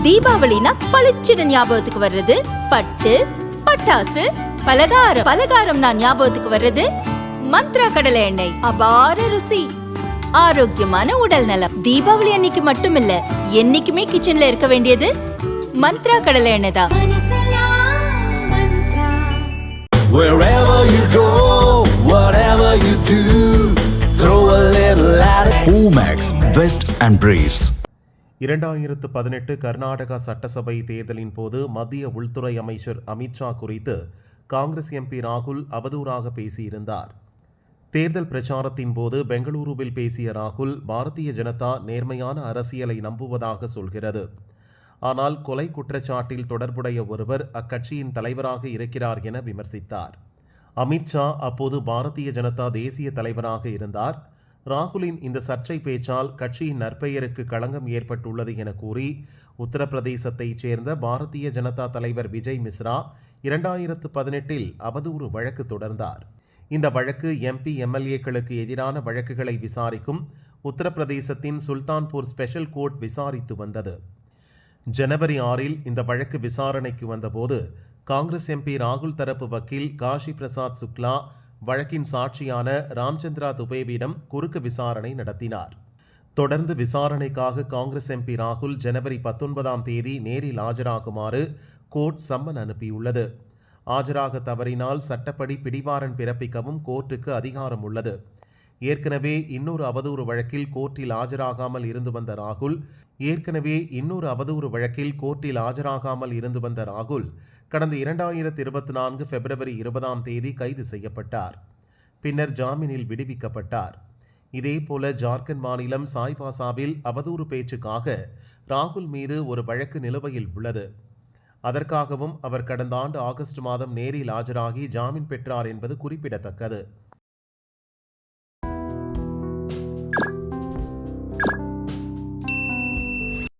தீபாவளினா பளிச்சுன்னு ஞாபகத்துக்கு வர்றது பட்டு, பட்டாசு, பலகாரம். பலகாரம்னா ஞாபகத்துக்கு வர்றது மந்த்ரா கடலை எண்ணெய். அபார ருசி, ஆரோக்கியமான உடல் நலம். தீபாவளி அன்னைக்கு மட்டும் இல்ல, என்னைக்குமே கிச்சன்ல இருக்க வேண்டியது மந்த்ரா கடலை எண்ணெய் தான். Wherever you go, whatever you do, throw a little at it. Omax, Vest and Briefs. 2018 Karnataka சட்டசபை தேர்தலின் போது மத்திய உள்துறை அமைச்சர் அமித்ஷா குறித்து காங்கிரஸ் எம்பி ராகுல் அவதூறாக பேசியிருந்தார். தேர்தல் பிரச்சாரத்தின் போது பெங்களூருவில் பேசிய ராகுல் பாரதிய ஜனதா நேர்மையான அரசியலை நம்புவதாக சொல்கிறது. ஆனால் கொலை குற்றச்சாட்டில் தொடர்புடைய ஒருவர் அக்கட்சியின் தலைவராக இருக்கிறார் என விமர்சித்தார். அமித்ஷா அப்போது பாரதிய ஜனதா தேசிய தலைவராக இருந்தார். ராகுலின் இந்த சர்ச்சை பேச்சால் கட்சியின் நற்பெயருக்கு களங்கம் ஏற்பட்டுள்ளது என கூறி உத்தரப்பிரதேசத்தைச் சேர்ந்த பாரதிய ஜனதா தலைவர் விஜய் மிஸ்ரா 2018 அவதூறு வழக்கு தொடர்ந்தார். இந்த வழக்கு எம்பி எம்எல்ஏக்களுக்கு எதிரான வழக்குகளை விசாரிக்கும் உத்தரப்பிரதேசத்தின் சுல்தான்பூர் ஸ்பெஷல் கோர்ட் விசாரித்து வந்தது. ஜனவரி 6 இந்த வழக்கு விசாரணைக்கு வந்தபோது காங்கிரஸ் எம்பி ராகுல் தரப்பு வக்கீல் காஷி பிரசாத் சுக்லா வழக்கின் சாட்சியான ராம்சந்திரா துபேவிடம் குறுக்கு விசாரணை நடத்தினார். தொடர்ந்து விசாரணைக்காக காங்கிரஸ் எம்பி ராகுல் ஜனவரி 19 நேரில் ஆஜராகுமாறு கோர்ட் சம்மன் அனுப்பியுள்ளது. ஆஜராக தவறினால் சட்டப்படி பிடிவாரண்ட் பிறப்பிக்கவும் கோர்ட்டுக்கு அதிகாரம் உள்ளது. ஏற்கனவே இன்னொரு அவதூறு வழக்கில் கோர்ட்டில் ஆஜராகாமல் இருந்து வந்த ராகுல் கடந்த 2024 பிப்ரவரி 20 கைது செய்யப்பட்டார். பின்னர் ஜாமீனில் விடுவிக்கப்பட்டார். இதேபோல ஜார்க்கண்ட் மாநிலம் சாய்பாசாவில் அவதூறு பேச்சுக்காக ராகுல் மீது ஒரு வழக்கு நிலுவையில் உள்ளது. அதற்காகவும் அவர் கடந்த ஆண்டு ஆகஸ்ட் மாதம் நேரில் ஆஜராகி ஜாமீன் பெற்றார் என்பது குறிப்பிடத்தக்கது.